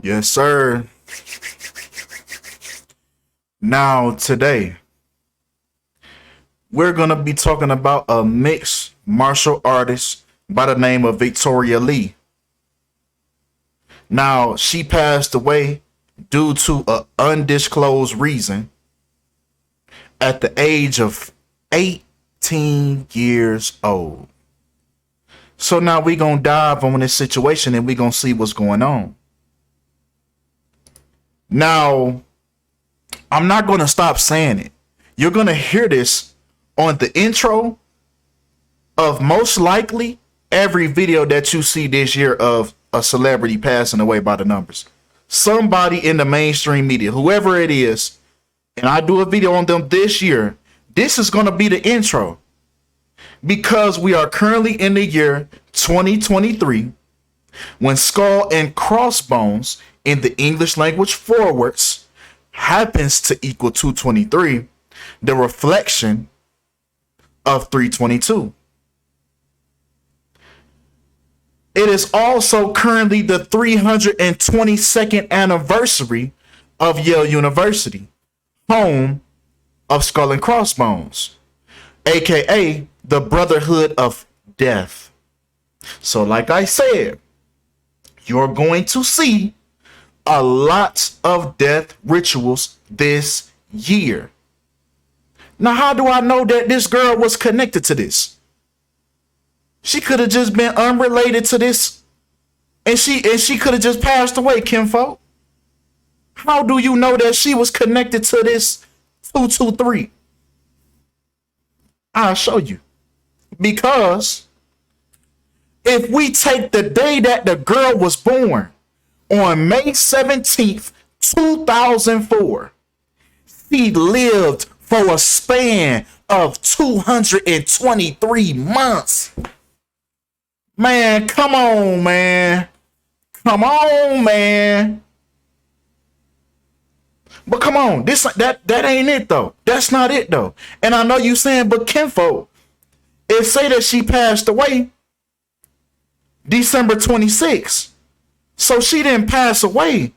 Yes, sir. Now, today, we're going to be talking about a mixed martial artist by the name of Victoria Lee. Now, she passed away due to an undisclosed reason at the age of 18 years old. So now we're going to dive on this situation and we're going to see what's going on. Now, I'm not going to stop saying it. You're going to hear this on the intro of most likely every video that you see this year of a celebrity passing away by the numbers. Somebody in the mainstream media, whoever it is, and I do a video on them this year, this is going to be the intro. Because we are currently in the year 2023, when skull and crossbones in the English language forwards happens to equal 223, the reflection of 322. It is also currently the 322nd anniversary of Yale University, home of Skull and Crossbones, aka the Brotherhood of Death. So like I said, you're going to see a lot of death rituals this year. Now, how do I know that this girl was connected to this? She could have just been unrelated to this, and she could have just passed away, Kinfolk. How do you know that she was connected to this 223? I'll show you. Because if we take the day that the girl was born, on May 17th, 2004, she lived for a span of 223 months. Man, come on, man. Come on, man. But come on, that ain't it though. That's not it though. And I know you saying, but Kinfolk, it say that she passed away December 26th. So she didn't pass away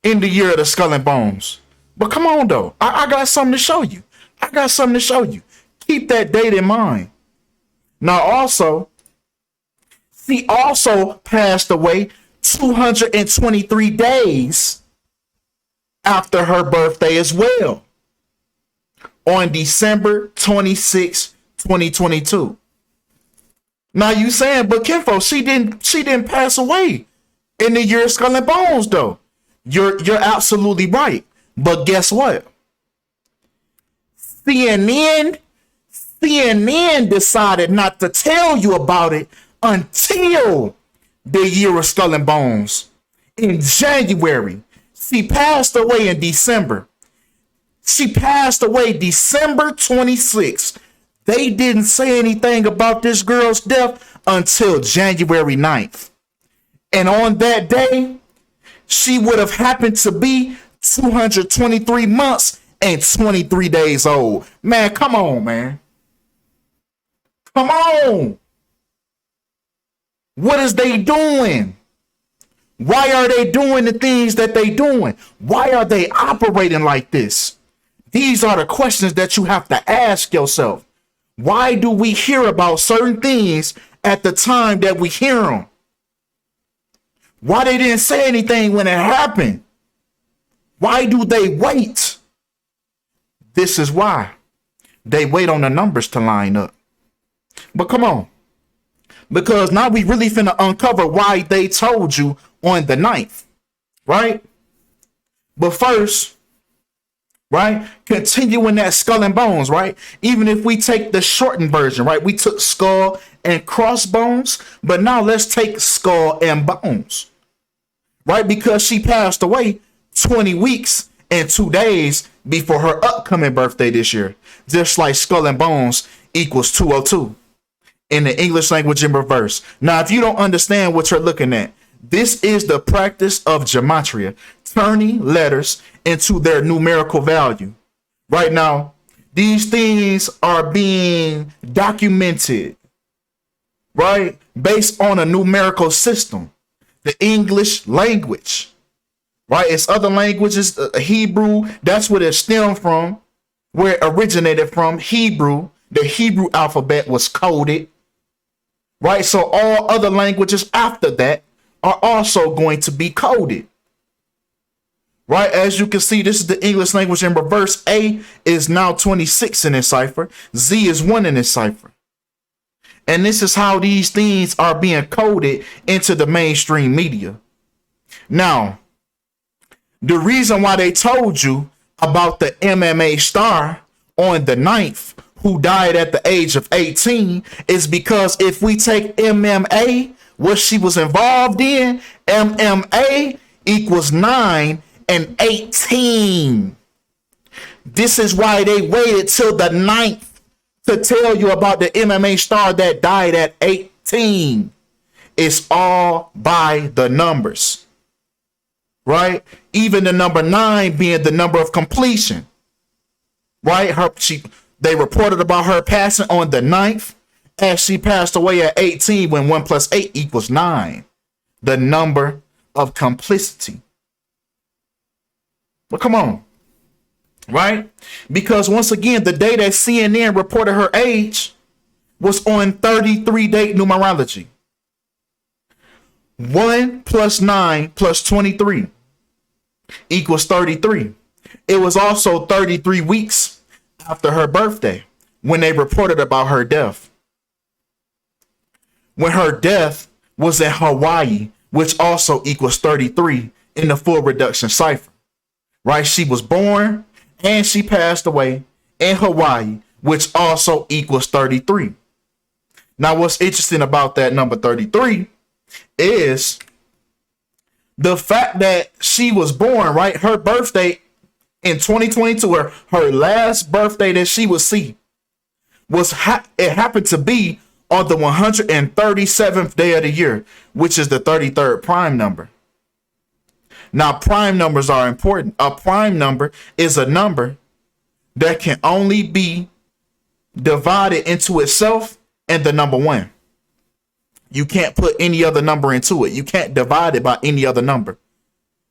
in the year of the skull and bones. But come on though. I got something to show you. Keep that date in mind. Now also, she also passed away 223 days after her birthday as well, on December 26, 2022. Now you saying, but Kinfolk, she didn't pass away in the year of Skull and Bones though. You're absolutely right. But guess what? CNN decided not to tell you about it until the year of Skull and Bones in January. She passed away in December. She passed away December 26th. They didn't say anything about this girl's death until January 9th. And on that day, she would have happened to be 223 months and 23 days old. Man, come on, man. Come on. What is they doing? Why are they doing the things that they doing? Why are they operating like this? These are the questions that you have to ask yourself. Why do we hear about certain things at the time that we hear them? Why they didn't say anything when it happened? Why do they wait? This is why. They wait on the numbers to line up. But come on. Because now we really finna uncover why they told you on the 9th. Right? But first, right? Continuing that skull and bones, right? Even if we take the shortened version, right? We took skull and crossbones, but now let's take skull and bones. Right? Because she passed away 20 weeks and 2 days before her upcoming birthday this year. Just like skull and bones equals 202 in the English language in reverse. Now, if you don't understand what you're looking at, this is the practice of Gematria, turning letters into their numerical value. Right now, these things are being documented, right? Based on a numerical system, the English language. right? It's other languages, Hebrew, that's where it stemmed from, where it originated from, Hebrew. The Hebrew alphabet was coded, right? So all other languages after that are also going to be coded, right? As you can see, this is the English language in reverse. A is now 26 in this cipher. Z is 1 in this cipher. And this is how these things are being coded into the mainstream media. Now, the reason why they told you about the MMA star on the 9th who died at the age of 18 is because if we take MMA, what she was involved in, MMA equals 9 and 18. This is why they waited till the 9th to tell you about the MMA star that died at 18. It's all by the numbers, right? Even the number 9 being the number of completion, right? They reported about her passing on the 9th as she passed away at 18 when 1 plus 8 equals 9. The number of complicity. But come on, right? Because once again, the day that CNN reported her age was on 33-date numerology. 1 plus 9 plus 23 equals 33. It was also 33 weeks after her birthday when they reported about her death. When her death was in Hawaii, which also equals 33 in the full reduction cipher, right? She was born and she passed away in Hawaii, which also equals 33. Now, what's interesting about that number 33 is the fact that she was born, right? Her birthday in 2022, her last birthday that she would see it happened to be on the 137th day of the year, which is the 33rd prime number. Now, prime numbers are important. A prime number is a number that can only be divided into itself and the number 1. You can't put any other number into it. You can't divide it by any other number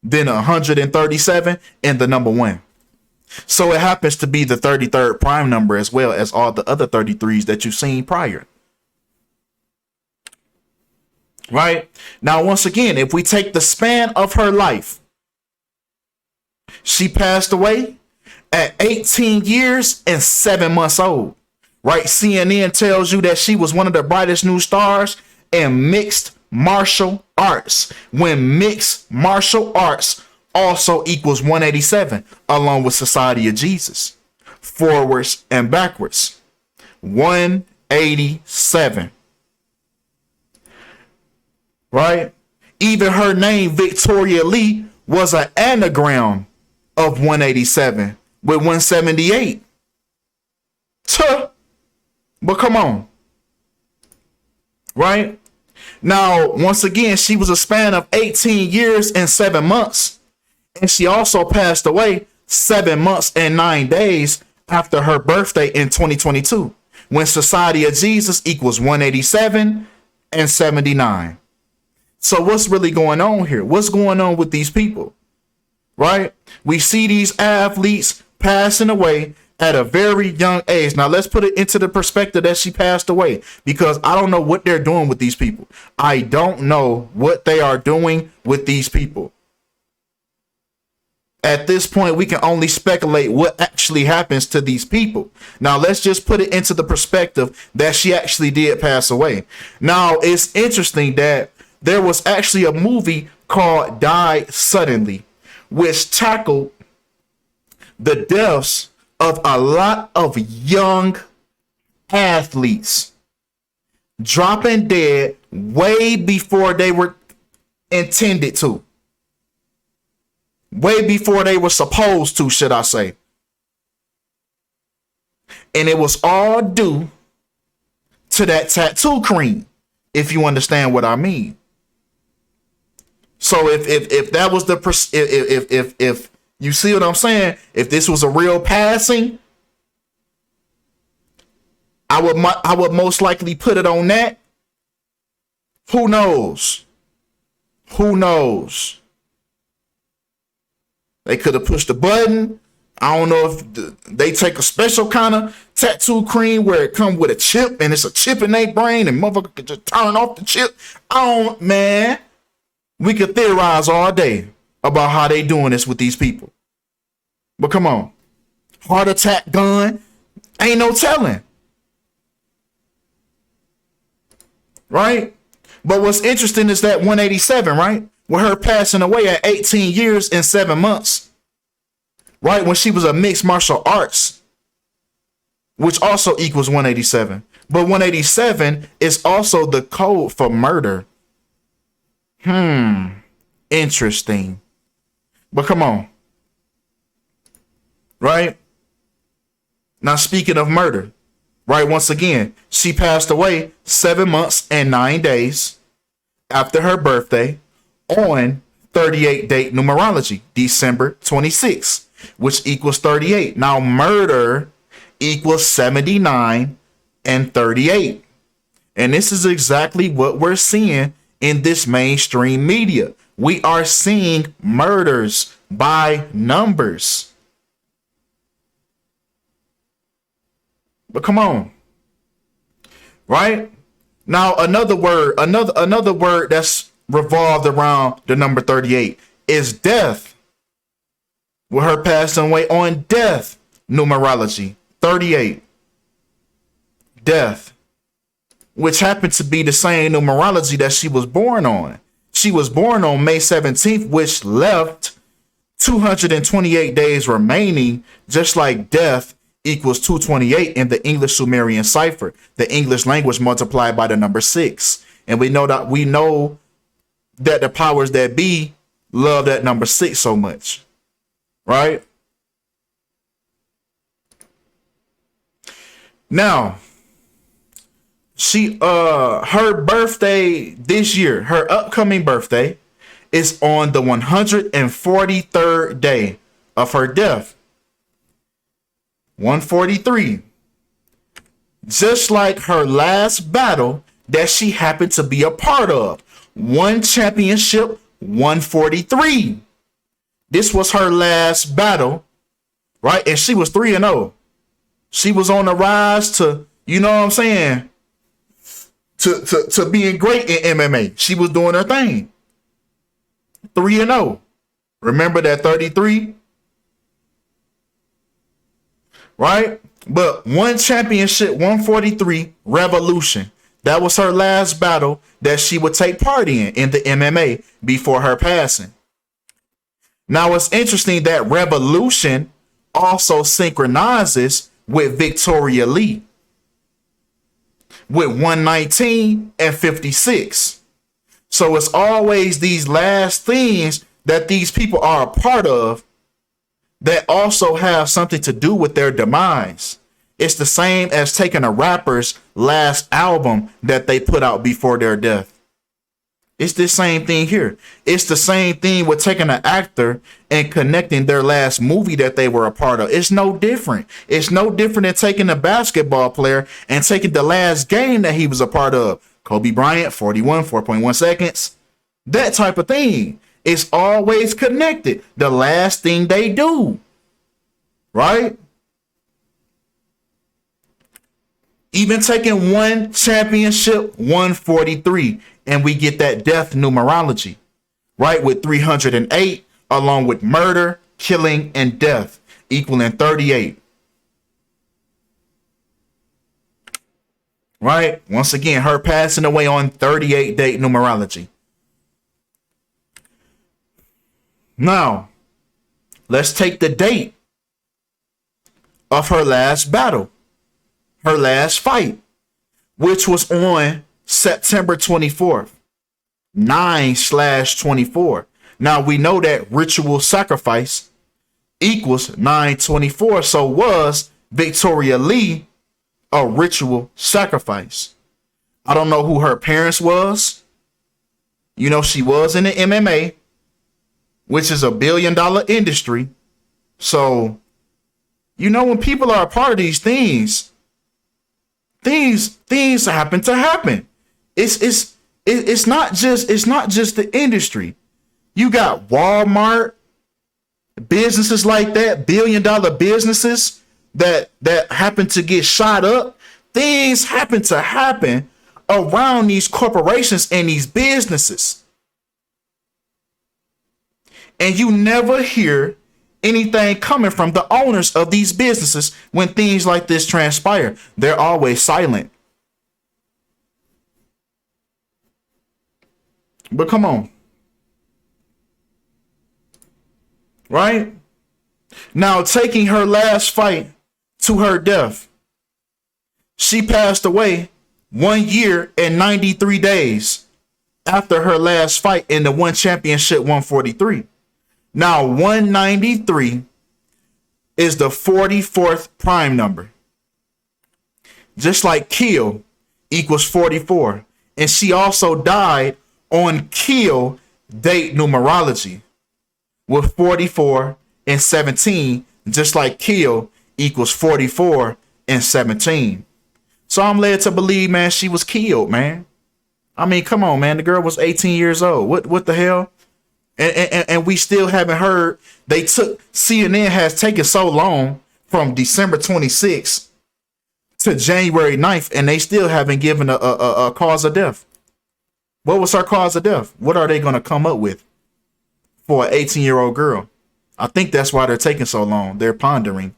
than 137 and the number 1. So it happens to be the 33rd prime number as well as all the other 33s that you've seen prior. Right? Now, once again, if we take the span of her life, she passed away at 18 years and 7 months old. Right? CNN tells you that she was one of the brightest new stars in mixed martial arts, when mixed martial arts also equals 187 along with Society of Jesus, forwards and backwards. 187. Right? Even her name, Victoria Lee, was an anagram of 187 with 178. Tuh. But come on. Right? Now, once again, she was a span of 18 years and 7 months. And she also passed away 7 months and 9 days after her birthday in 2022, when Society of Jesus equals 187 and 79. So what's really going on here? What's going on with these people? Right? We see these athletes passing away at a very young age. Now, let's put it into the perspective that she passed away, because I don't know what they're doing with these people. I don't know what they are doing with these people. At this point, we can only speculate what actually happens to these people. Now, let's just put it into the perspective that she actually did pass away. Now, it's interesting that there was actually a movie called Die Suddenly, which tackled the deaths of a lot of young athletes dropping dead way before they were intended to. Way before they were supposed to, should I say. And it was all due to that tattoo cream, if you understand what I mean. So if that was the if you see what I'm saying, if this was a real passing, I would most likely put it on that. Who knows? Who knows? They could have pushed the button. I don't know if they take a special kind of tattoo cream where it comes with a chip and it's a chip in their brain and motherfucker could just turn off the chip. Man, we could theorize all day about how they doing this with these people. But come on. Heart attack gun. Ain't no telling. Right? But what's interesting is that 187, right? With her passing away at 18 years and 7 months. Right? When she was a mixed martial arts. Which also equals 187. But 187 is also the code for murder. Interesting. But come on. Right? Now, speaking of murder, right? Once again, she passed away 7 months and 9 days after her birthday on 38 date numerology, December 26th, which equals 38. Now, murder equals 79 and 38. And this is exactly what we're seeing in this mainstream media. We are seeing murders by numbers. But come on. Right? Now another word that's revolved around the number 38 is death. With her passing away on death numerology, 38. Death. Which happened to be the same numerology that she was born on. She was born on May 17th, which left 228 days remaining, just like death equals 228 in the English Sumerian cipher, the English language multiplied by the number 6. And we know that the powers that be love that number 6 so much. Right? Now, her birthday this year, her upcoming birthday is on the 143rd day of her death. 143. Just like her last battle that she happened to be a part of. One championship, 143. This was her last battle, right? And she was 3-0. She was on the rise to, you know what I'm saying? To being great in MMA. She was doing her thing. 3-0. Remember that 33? Right? But one championship, 143 revolution. That was her last battle that she would take part in the MMA before her passing. Now it's interesting that revolution also synchronizes with Victoria Lee with 119 and 56. So it's always these last things that these people are a part of that also have something to do with their demise. It's the same as taking a rapper's last album that they put out before their death. It's the same thing here. It's the same thing with taking an actor and connecting their last movie that they were a part of. It's no different. It's no different than taking a basketball player and taking the last game that he was a part of. Kobe Bryant, 41, 4.1 seconds. That type of thing. It's always connected. The last thing they do. Right? Even taking one championship, 143, and we get that death numerology, right? With 308, along with murder, killing, and death, equaling 38. Right? Once again, her passing away on 38 date numerology. Now, let's take the date of her last battle. Her last fight, which was on September 24th, 9/24. Now we know that ritual sacrifice equals 9/24. So was Victoria Lee a ritual sacrifice? I don't know who her parents was. You know, she was in the MMA, which is a $1 billion industry. So, you know, when people are a part of these things happen to happen. It's not just the industry. You got Walmart, Businesses like that, billion-dollar businesses that happen to get shot up, things happen to happen around these corporations and these businesses. And you never hear anything coming from the owners of these businesses when things like this transpire. They're always silent. But come on. Right? Now, taking her last fight to her death, she passed away 1 year and 93 days after her last fight in the One Championship 143. Now, 193 is the 44th prime number. Just like kill equals 44. And she also died on kill date numerology with 44 and 17, just like kill equals 44 and 17. So I'm led to believe, man, she was killed, man. I mean, come on, man. The girl was 18 years old. What the hell? And we still haven't heard. CNN has taken so long from December 26th to January 9th, and they still haven't given a cause of death. What was her cause of death? What are they going to come up with for an 18-year-old girl? I think that's why they're taking so long. They're pondering.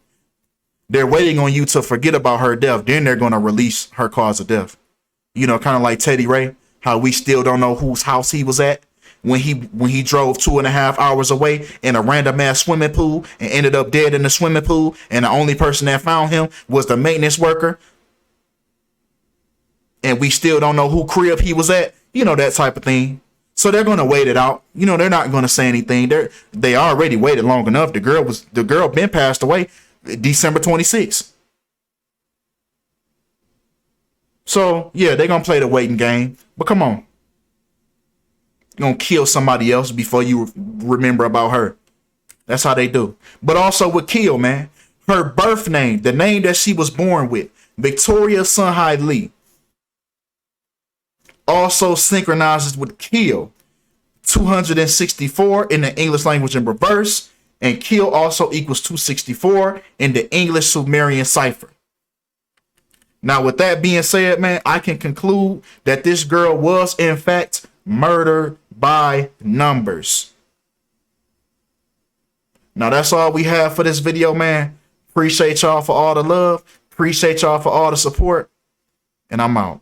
They're waiting on you to forget about her death. Then they're going to release her cause of death. You know, kind of like Teddy Ray, how we still don't know whose house he was at when he drove 2.5 hours away in a random ass swimming pool and ended up dead in the swimming pool. And the only person that found him was the maintenance worker. And we still don't know who crib he was at. You know, that type of thing. So they're going to wait it out. You know, they're not going to say anything. They already waited long enough. The girl been passed away December 26th. So, yeah, they're going to play the waiting game. But come on. You're going to kill somebody else before you remember about her. That's how they do. But also with kill, man. Her birth name, the name that she was born with, Victoria Sunhai Lee, also synchronizes with kill. 264 in the English language in reverse. And kill also equals 264 in the English Sumerian cipher. Now, with that being said, man, I can conclude that this girl was, in fact, murdered by numbers. Now, that's all we have for this video, man. Appreciate y'all for all the love. Appreciate y'all for all the support. And I'm out.